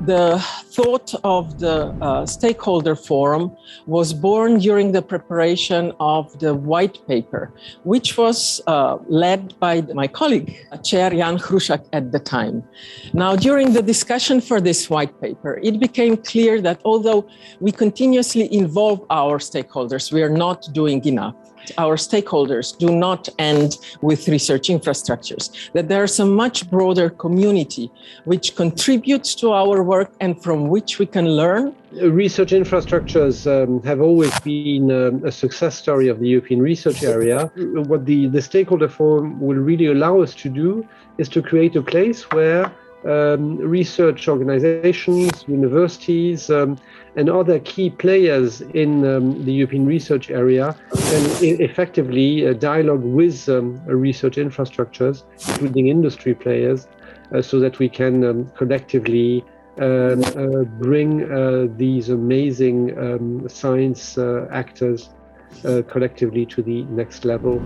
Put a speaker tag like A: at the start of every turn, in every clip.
A: The thought of the Stakeholder Forum was born during the preparation of the white paper, which was led by my colleague, Chair Jan Hrušák at the time. Now, during the discussion for this white paper, it became clear that although we continuously involve our stakeholders, we are not doing enough. Our stakeholders do not end with research infrastructures, that there is a much broader community which contributes to our work and from which we can learn.
B: Research infrastructures have always been a success story of the European research area. What the Stakeholder Forum will really allow us to do is to create a place where research organizations, universities, and other key players in the European research area can effectively dialogue with research infrastructures, including industry players, so that we can collectively bring these amazing science actors collectively to the next level.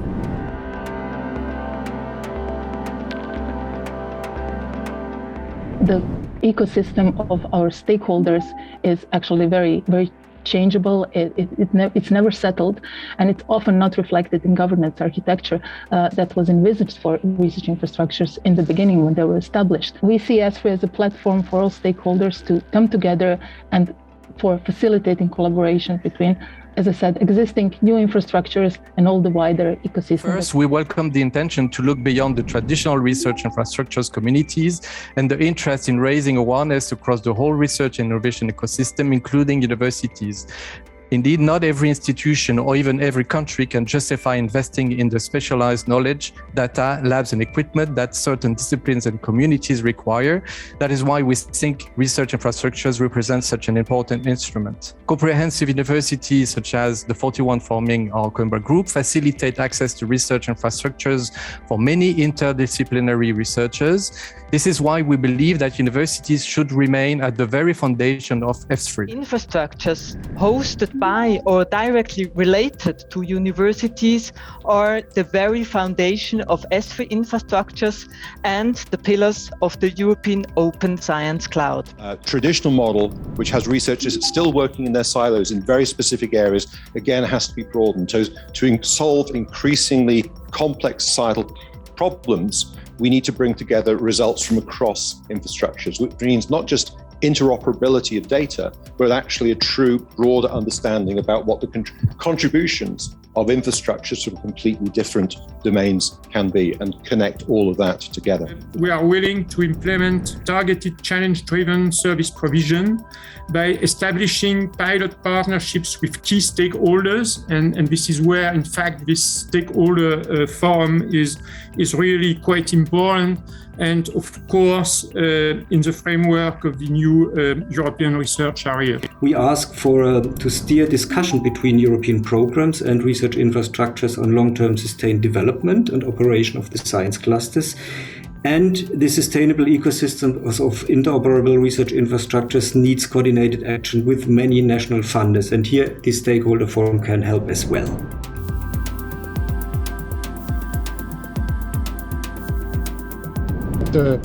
C: The ecosystem of our stakeholders is actually very, very changeable. It's never settled, and it's often not reflected in governance architecture that was envisaged for research infrastructures in the beginning when they were established. We see ESFRI as a platform for all stakeholders to come together and for facilitating collaboration between, as I said, existing new infrastructures and all the wider ecosystem.
D: First, we welcome the intention to look beyond the traditional research infrastructures communities and the interest in raising awareness across the whole research and innovation ecosystem, including universities. Indeed, not every institution or even every country can justify investing in the specialized knowledge, data, labs, and equipment that certain disciplines and communities require. That is why we think research infrastructures represent such an important instrument. Comprehensive universities such as the 41 forming our Coimbra Group facilitate access to research infrastructures for many interdisciplinary researchers. This is why we believe that universities should remain at the very foundation of ESFRI.
E: Infrastructures hosted by or directly related to universities are the very foundation of ESFRI infrastructures and the pillars of the European Open Science Cloud.
F: A traditional model, which has researchers still working in their silos in very specific areas, again has to be broadened. So to solve increasingly complex societal problems, we need to bring together results from across infrastructures, which means not just interoperability of data, but actually a true broader understanding about what the contributions of infrastructures from completely different domains can be and connect all of that together.
G: We are willing to implement targeted challenge-driven service provision by establishing pilot partnerships with key stakeholders. And this is where, in fact, this stakeholder forum is really quite important. And of course, in the framework of the new European research area.
H: We ask for to steer discussion between European programs and research infrastructures on long-term sustained development and operation of the science clusters. And the sustainable ecosystem of interoperable research infrastructures needs coordinated action with many national funders. And here, the Stakeholder Forum can help as well.
I: The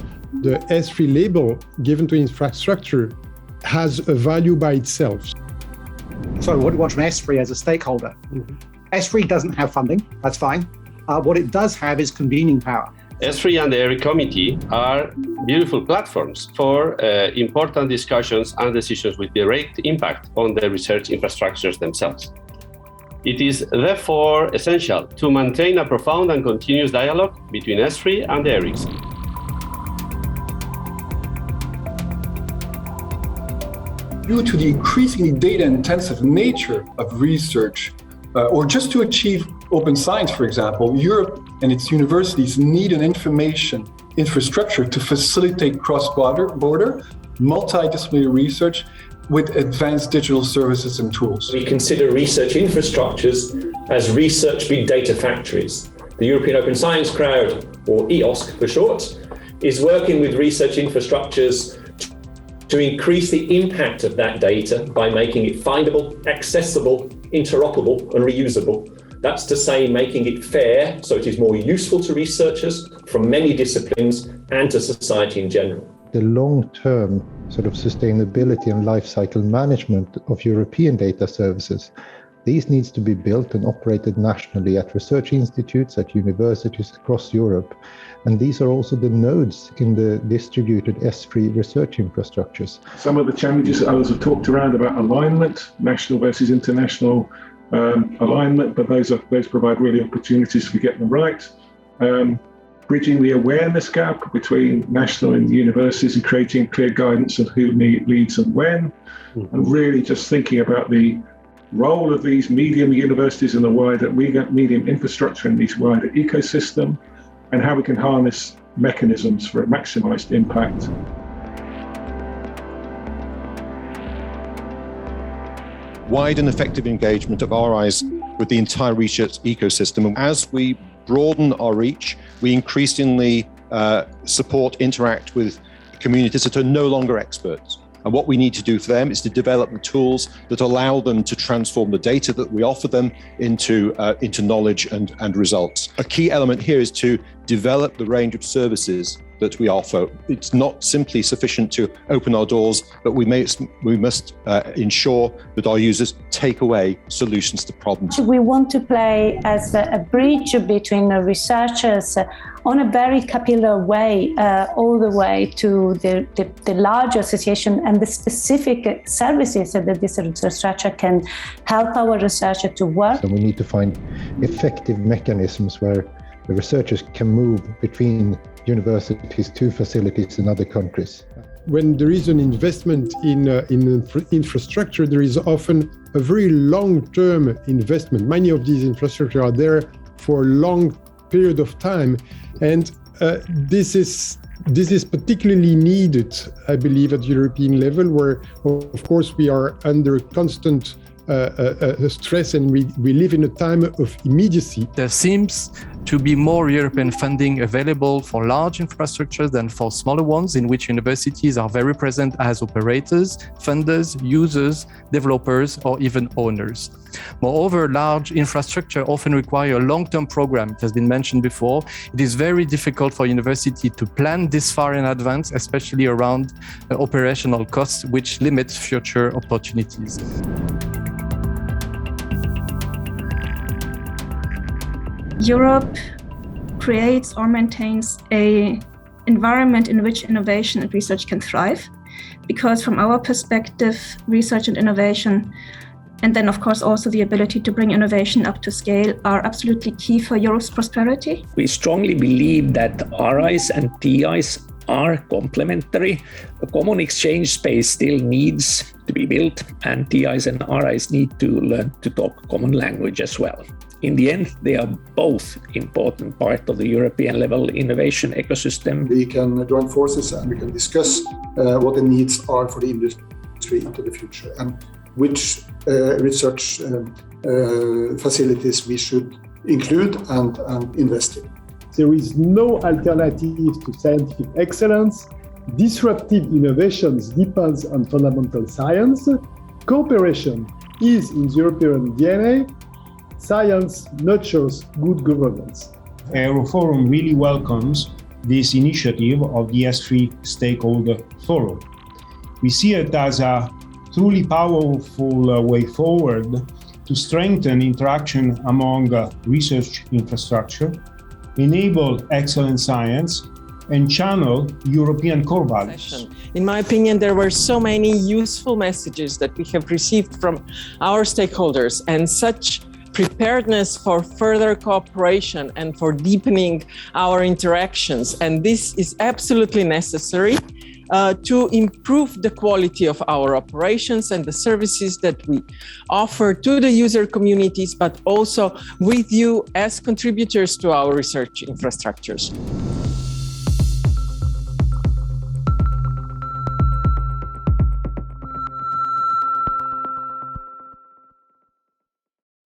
I: ESFRI label given to infrastructure has a value by itself.
J: So what do you want from ESFRI as a stakeholder? ESFRI doesn't have funding, that's fine. What it does have is convening power.
K: ESFRI and the ERIC committee are beautiful platforms for important discussions and decisions with direct impact on the research infrastructures themselves. It is therefore essential to maintain a profound and continuous dialogue between ESFRI and the ERICs.
L: Due to the increasingly data-intensive nature of research, or just to achieve open science, for example, Europe and its universities need an information infrastructure to facilitate cross-border, multidisciplinary research with advanced digital services and tools.
M: We consider research infrastructures as research big data factories. The European Open Science Cloud, or EOSC for short, is working with research infrastructures to increase the impact of that data by making it findable, accessible, interoperable, and reusable. That's to say, making it fair so it is more useful to researchers from many disciplines and to society in general.
I: the long-term sort of sustainability and life cycle management of European data services. These needs to be built and operated nationally at research institutes, at universities across Europe. And these are also the nodes in the distributed ESFRI research infrastructures.
N: Some of the challenges that others have talked around about alignment, national versus international alignment, but those provide really opportunities to get them right. Bridging the awareness gap between national and universities and creating clear guidance of who leads and when, and really just thinking about the role of these medium universities in the wider medium infrastructure in this wider ecosystem, and how we can harness mechanisms for a maximized impact.
F: Wide and effective engagement of RIs with the entire research ecosystem. And as we broaden our reach, we increasingly interact with communities that are no longer experts. And what we need to do for them is to develop the tools that allow them to transform the data that we offer them into knowledge and results. A key element here is to develop the range of services that we offer. It's not simply sufficient to open our doors, but we must ensure that our users take away solutions to problems.
O: We want to play as a bridge between the researchers on a very capillary way, all the way to the larger association and the specific services that this infrastructure can help our researcher to work.
I: So we need to find effective mechanisms where the researchers can move between universities to facilities in other countries.
P: When there is an investment in infrastructure, there is often a very long-term investment. Many of these infrastructures are there for a long period of time, and this is particularly needed, I believe, at European level, where, of course, we are under constant stress, and we live in a time of immediacy.
D: There seems to be more European funding available for large infrastructures than for smaller ones, in which universities are very present as operators, funders, users, developers, or even owners. Moreover, large infrastructure often require a long-term program. It has been mentioned before. It is very difficult for university to plan this far in advance, especially around operational costs, which limits future opportunities.
Q: Europe creates or maintains an environment in which innovation and research can thrive, because from our perspective, research and innovation, and then of course also the ability to bring innovation up to scale, are absolutely key for Europe's prosperity.
R: We strongly believe that RIs and TIs are complementary. A common exchange space still needs to be built, and TIs and RIs need to learn to talk common language as well. In the end, they are both important part of the European level innovation ecosystem.
L: We can join forces and we can discuss what the needs are for the industry into the future and which research facilities we should include and invest in.
P: There is no alternative to scientific excellence. Disruptive innovations depends on fundamental science. Cooperation is in the European DNA. Science nurtures good governance.
S: ESFRI really welcomes this initiative of the ESFRI Stakeholder Forum. We see it as a truly powerful way forward to strengthen interaction among research infrastructure, enable excellent science, and channel European core values.
A: In my opinion, there were so many useful messages that we have received from our stakeholders, and such preparedness for further cooperation and for deepening our interactions. And this is absolutely necessary to improve the quality of our operations and the services that we offer to the user communities, but also with you as contributors to our research infrastructures.